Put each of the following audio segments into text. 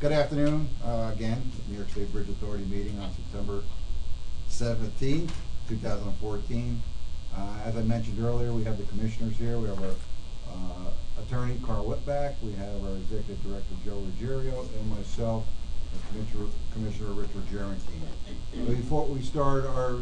Good afternoon. Again, New York State Bridge Authority meeting on September 17th, 2014. As I mentioned earlier, we have the commissioners here. We have our attorney, Carl Whitback. We have our executive director, Joe Ruggiero, and myself, Commissioner Richard Gerantine. Before we start our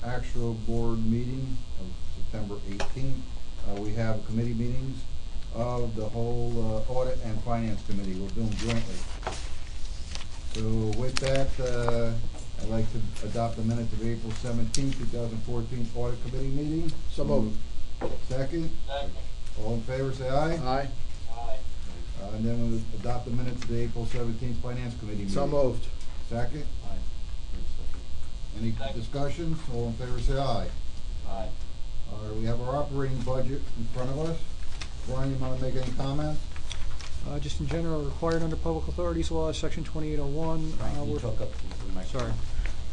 actual board meeting of September 18th, we have committee meetings of the whole Audit and Finance Committee. We'll do them jointly. So with that, I'd like to adopt the minutes of April 17, 2014 Audit Committee meeting. So moved. Second? Second. All in favor, say aye. Aye. Aye. And then we'll adopt the minutes of the April 17th Finance Committee meeting. So moved. Second? Aye. Any discussions? All in favor, say aye. Aye. We have our operating budget in front of us. Brian, you want to make any comments? Just in general, required under Public Authorities Law, Section 2801. Sorry.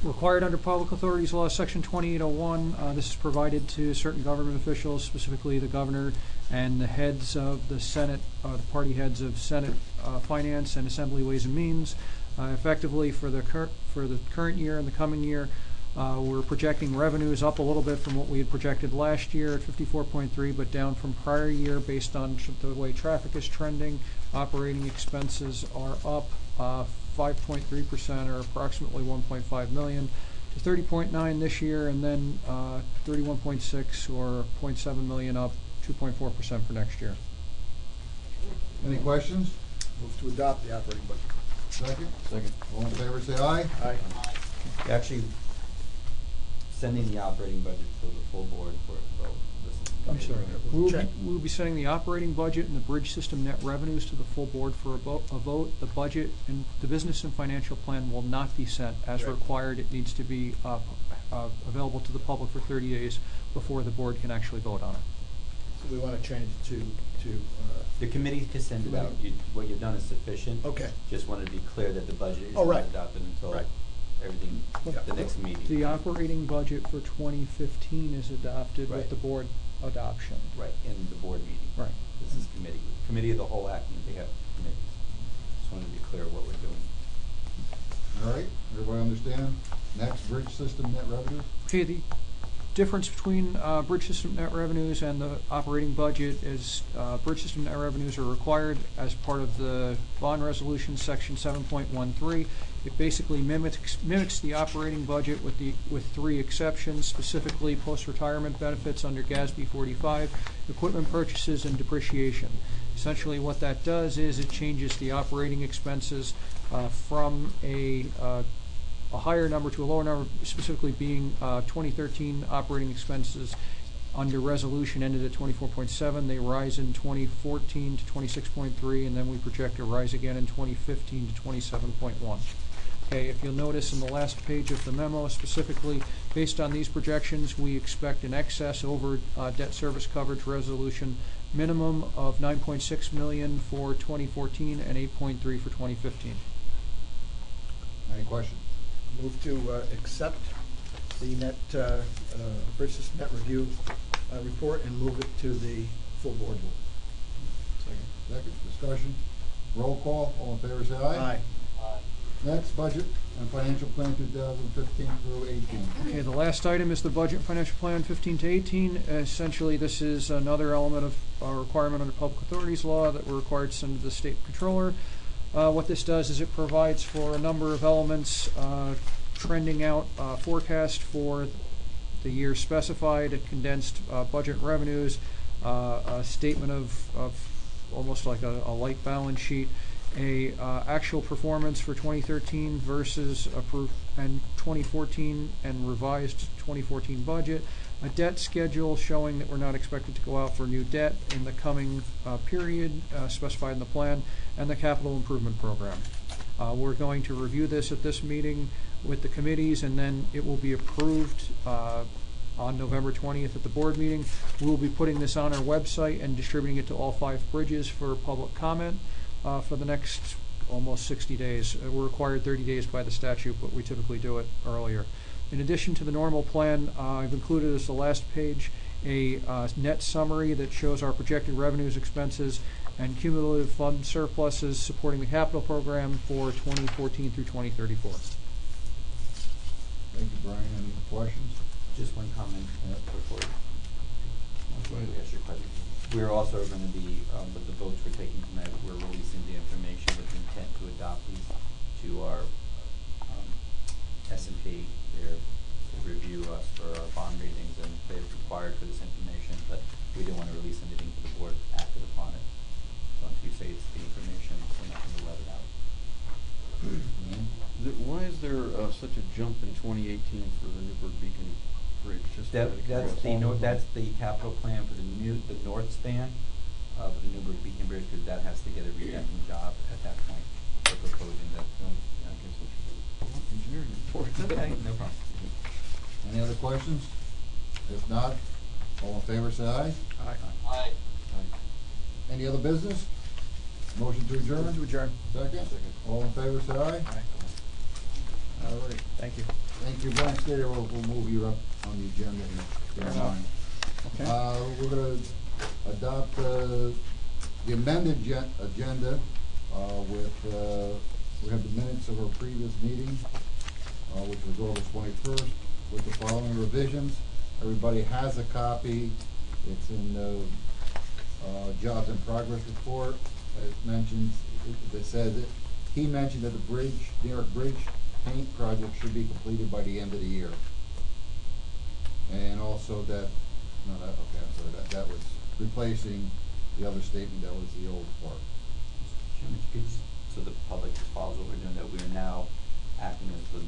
Required under Public Authorities Law, Section 2801. This is provided to certain government officials, specifically the governor and the heads of the Senate, the party heads of Senate Finance and Assembly Ways and Means. Effectively, for the current year and the coming year, we're projecting revenues up a little bit from what we had projected last year at 54.3, but down from prior year based on the way traffic is trending. Operating expenses are up 5.3%, or approximately 1.5 million, to 30.9 this year, and then 31.6 or 0.7 million, up 2.4% for next year. Any questions? Move to adopt the operating budget. Second? Second. All in favor, say aye. Aye. Actually, sending the operating budget to the full board for a vote. I'm sorry. We'll be sending the operating budget and the bridge system net revenues to the full board for a vote. The budget and the business and financial plan will not be sent as required. It needs to be available to the public for 30 days before the board can actually vote on it. So we want to change it to the committee can send it out. What you've done is sufficient. Okay. Just wanted to be clear that the budget is not adopted until everything, the next meeting. The operating budget for 2015 is adopted with the board adoption. Right, in the board meeting. Right. This is committee of the whole acting. They have committees. Just wanted to be clear what we're doing. All right, everybody understand? Next, bridge system net revenue. Okay, the difference between bridge system net revenues and the operating budget is bridge system net revenues are required as part of the bond resolution, section 7.13. It basically mimics the operating budget with three exceptions, specifically post-retirement benefits under GASB 45, equipment purchases, and depreciation. Essentially what that does is it changes the operating expenses from a higher number to a lower number, specifically being 2013 operating expenses under resolution ended at 24.7. They rise in 2014 to 26.3, and then we project a rise again in 2015 to 27.1. Okay, if you'll notice in the last page of the memo, specifically based on these projections, we expect an excess over debt service coverage resolution minimum of 9.6 million for 2014 and 8.3 for 2015. Any questions? move to accept the net bridge system net review report and move it to the full board. Second. Discussion. Roll call. All in favor, say aye. Aye. Next, budget and financial plan 2015 through 18. Okay, the last item is the budget and financial plan 15 to 18. Essentially, this is another element of requirement under public authorities law that we're required to send to the state controller. What this does is it provides for a number of elements, trending out forecast for the year specified, a condensed budget revenues, a statement of almost like a light balance sheet, actual performance for 2013 versus approved and 2014 and revised 2014 budget, a debt schedule showing that we're not expected to go out for new debt in the coming period specified in the plan, and the capital improvement program. We're going to review this at this meeting with the committees, and then it will be approved on November 20th at the board meeting. We'll be putting this on our website and distributing it to all 5 bridges for public comment for the next almost 60 days. We're required 30 days by the statute, but we typically do it earlier. In addition to the normal plan, I've included as the last page a net summary that shows our projected revenues, expenses, and cumulative fund surpluses supporting the capital program for 2014 through 2034. Thank you, Brian. Any questions? Just one comment before we ask your question. We're also going to be, with the votes we're taking tonight, we're releasing the information with the intent to adopt these to our S&P. They're to review us for our bond ratings, and they're required for this information, but we didn't want to release anything to the board acted upon it. So until you say it's the information, we're not going to let it out. Why is there such a jump in 2018 for the Newburgh Beacon Bridge? Just out of curiosity. That's the capital plan for the north span of the Newburgh Beacon Bridge, because that has to get a redenting job at that point. We're proposing that. I guess I should have engineering report. Okay, no problem. Any other questions? If not, all in favor, say aye. Aye. Any other business? Motion to adjourn? Move to adjourn. Second? All in favor, say aye. All right. Thank you. Thank you, Brian Skater. We'll move you up on the agenda here. Fair Never enough. mind. Okay. We're gonna adopt the amended agenda with, we have the minutes of our previous meeting, which was August 21st, with the following revisions. Everybody has a copy. It's in the jobs in progress report. It mentions, it says that he mentioned that the New York Bridge paint project should be completed by the end of the year. And also that, no, that, okay, I'm sorry, that was replacing the other statement that was the old part. Chairman, so the public just follows what we're doing, that we are now acting as the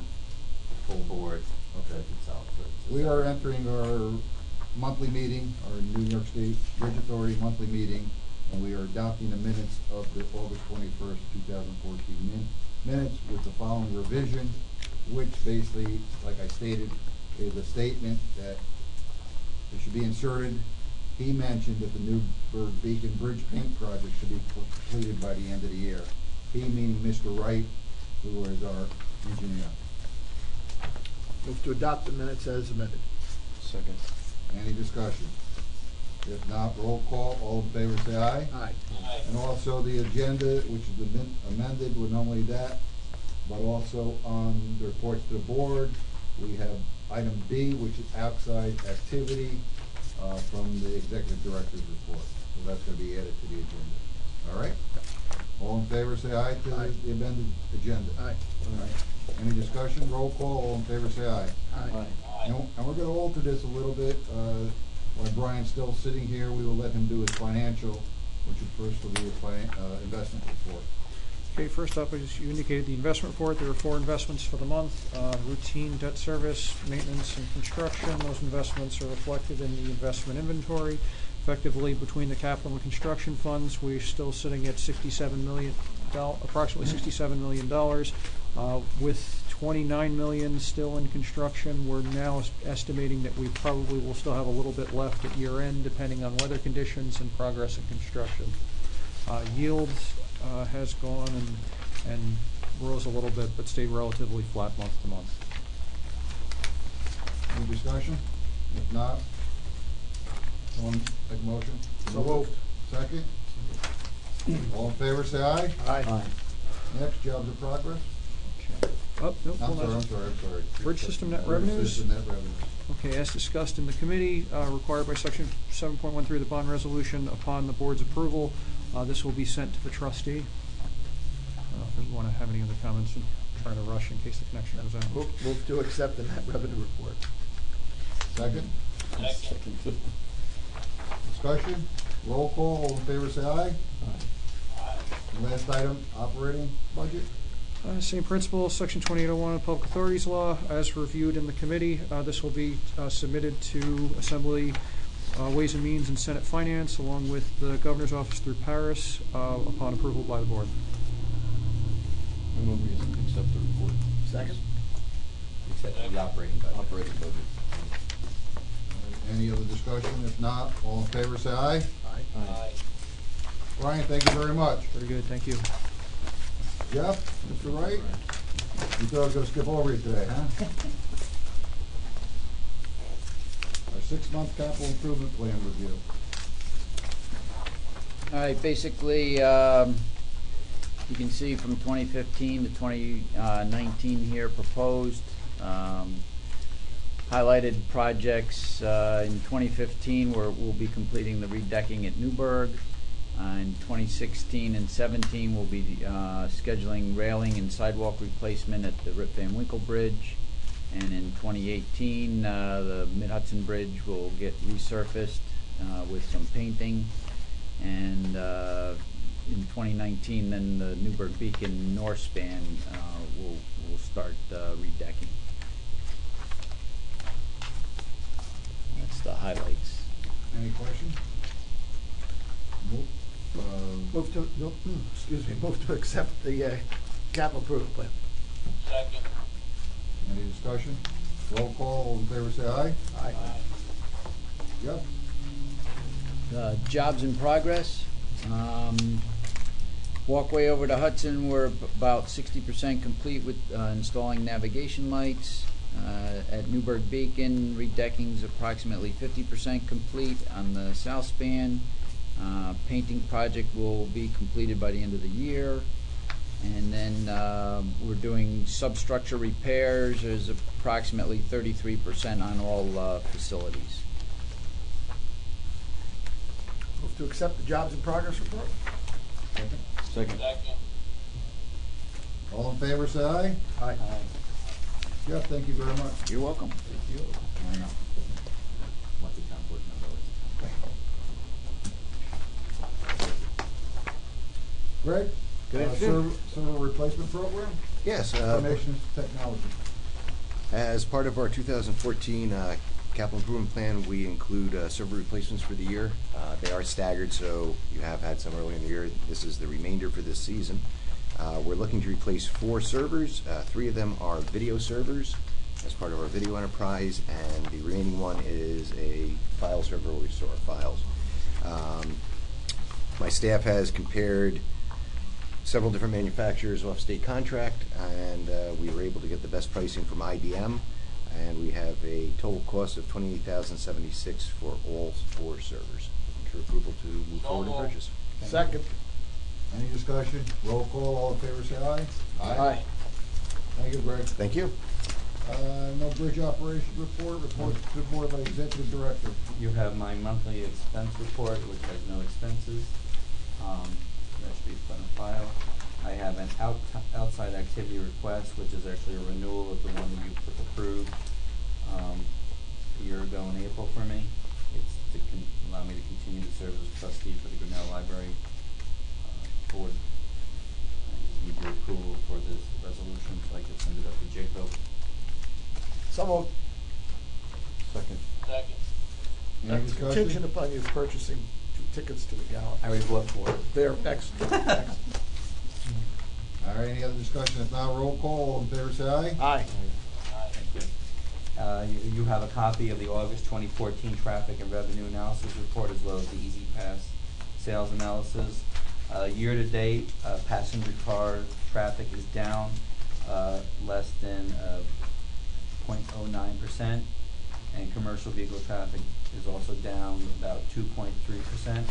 full board. Okay. Itself. We are entering our monthly meeting, our New York State Bridge Authority monthly meeting, and we are adopting the minutes of the August 21st, 2014 minutes with the following revision, which basically, like I stated, is a statement that it should be inserted. He mentioned that the Newburgh Beacon Bridge paint project should be completed by the end of the year. He meaning Mr. Wright, who is our engineer. Move to adopt the minutes as amended. Second. Any discussion? If not, roll call. All in favor, say aye. Aye. And also the agenda, which is amended with not only that, but also on the reports to the board, we have item B, which is outside activity, from the executive director's report. So that's gonna be added to the agenda. All right? All in favor, say aye to Aye. the amended agenda. Aye. All right. Any discussion? Roll call. All in favor, say aye. Aye. And we're gonna alter this a little bit, while Brian's still sitting here, we will let him do his financial, which will first will be his investment report. Okay, first up, as you indicated, the investment report. There are 4 investments for the month. Routine debt service, maintenance, and construction. Those investments are reflected in the investment inventory. Effectively, between the capital and construction funds, we're still sitting at approximately $67 million. With $29 million still in construction, we're now estimating that we probably will still have a little bit left at year end, depending on weather conditions and progress in construction. Yield has gone and rose a little bit, but stayed relatively flat month to month. Any discussion? If not, someone make a motion? So moved. Second? All in favor, say aye. Aye. Next, jobs in progress. Okay. Oh, no, I'm hold on. sorry. Bridge system net Bridge revenues. system net revenues. Okay, as discussed in the committee, required by section 7.13 of the bond resolution, upon the board's approval, this will be sent to the trustee. If you want to have any other comments, and try to rush in case the connection goes out. Move to accept the net revenue report. Second? Second. Discussion? Roll call. All in favor, say aye. And last item, operating budget. Same principle, section 2801 of Public Authorities Law, as reviewed in the committee. This will be submitted to Assembly Ways and Means and Senate Finance, along with the Governor's Office through Paris, upon approval by the board. I move we accept the report. Second? Except the operating budget. Operating budget. Any other discussion? If not, all in favor, say aye. Aye. Brian, thank you very much. Very good, thank you. Jeff, Mr. Wright? You thought I was gonna skip over you today, huh? Our 6-month capital improvement plan review. All right, basically, you can see from 2015 to 2019 here proposed. Highlighted projects in 2015 we'll be completing the redecking at Newburgh. In 2016 and 17 we'll be scheduling railing and sidewalk replacement at the Rip Van Winkle Bridge. And in 2018 the Mid-Hudson Bridge will get resurfaced with some painting. And in 2019, then the Newburgh Beacon North Span will start redecking. That's the highlights. Any questions? Move to, no, excuse me, move to accept the capital improvement plan. Second. Any discussion? Roll call, all in favor say aye. Aye. Yep. Jobs in progress. Walkway over to Hudson, we're about 60% complete with installing navigation lights. At Newburgh Beacon, redecking's approximately 50% complete on the south span. Painting project will be completed by the end of the year. And then we're doing substructure repairs. There's approximately 33% on all facilities. Move to accept the jobs in progress report. Second. Second. Second. All in favor say aye. Aye. Yep, thank you very much. You're welcome. Thank you. I know. What's the town board number? Greg? Good afternoon. Server replacement program? Yes, Information technology. as part of our 2014 capital improvement plan, we include server replacements for the year. They are staggered, so you have had some early in the year. This is the remainder for this season. We're looking to replace 4 servers. 3 of them are video servers as part of our video enterprise, and the remaining one is a file server where we store our files. My staff has compared several different manufacturers off state contract, and we were able to get the best pricing from IBM, and we have a total cost of $28,076 for all 4 servers. For approval to move forward and purchase. Second. Any discussion? Roll call, all in favor say aye. Aye. Thank you, Greg. Thank you. No bridge operation report to the board by executive director. You have my monthly expense report, which has no expenses. That should be put in a file. I have an outside activity request, which is actually a renewal of the one that you approved a year ago in April for me. It's to allow me to continue to serve as trustee for the Grinnell Library board. I just need your approval for this resolution, so I can send it up to Jacob. So moved. Second. Second. Any discussion? Contingent upon you purchasing 2 tickets to the gala. I already bought 4. They're excellent. Excellent. All right, any other discussion? If not, roll call, all in favor say aye. Aye. Thank you. You have a copy of the August 2014 traffic and revenue analysis report, as well as the Easy Pass sales analysis. Year to date, passenger car traffic is down less than 0.09%, and commercial vehicle traffic is also down about 2.3%.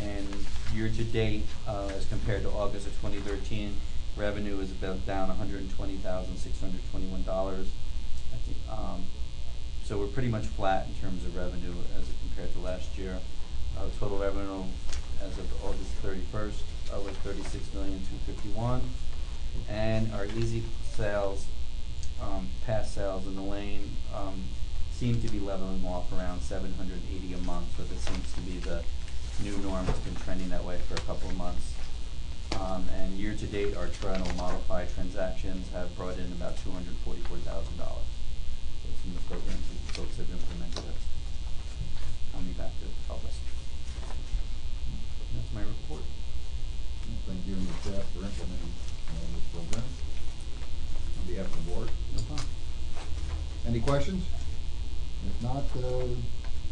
And year to date, as compared to August of 2013, revenue is about down $120,621. I think, so we're pretty much flat in terms of revenue as compared to last year. Total revenue as of August 31st was $36,251,000, and our easy sales, pass sales in the lane seem to be leveling off around 780 a month. So this seems to be the new norm. It's been trending that way for a couple of months. And year to date, our Toronto modified transactions have brought in about $244,000. So some of the programs that folks have implemented have coming back to help us. That's my report. Thank you and the staff for implementing this program on behalf of the board. No problem. Any questions? If not,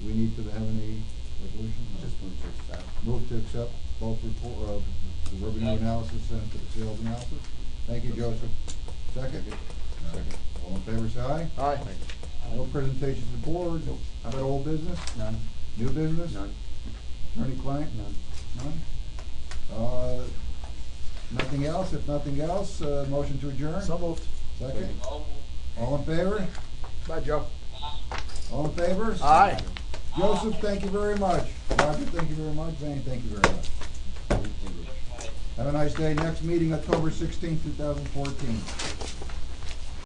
we need to have any resolution? No. Just move to accept. Move to accept both report, the revenue analysis and the sales analysis. Thank you, Joseph. Second? Second. All in favor, say aye. Aye. No presentations to board? Nope. How about old business? None. New business? None. Attorney client? None. None? Nothing else? If nothing else, motion to adjourn? So moved. Second? All in favor? Bye, Joe. All in favor? Aye. Joseph, thank you very much. Roger, thank you very much. Zane, thank you very much. Have a nice day. Next meeting, October 16th, 2014.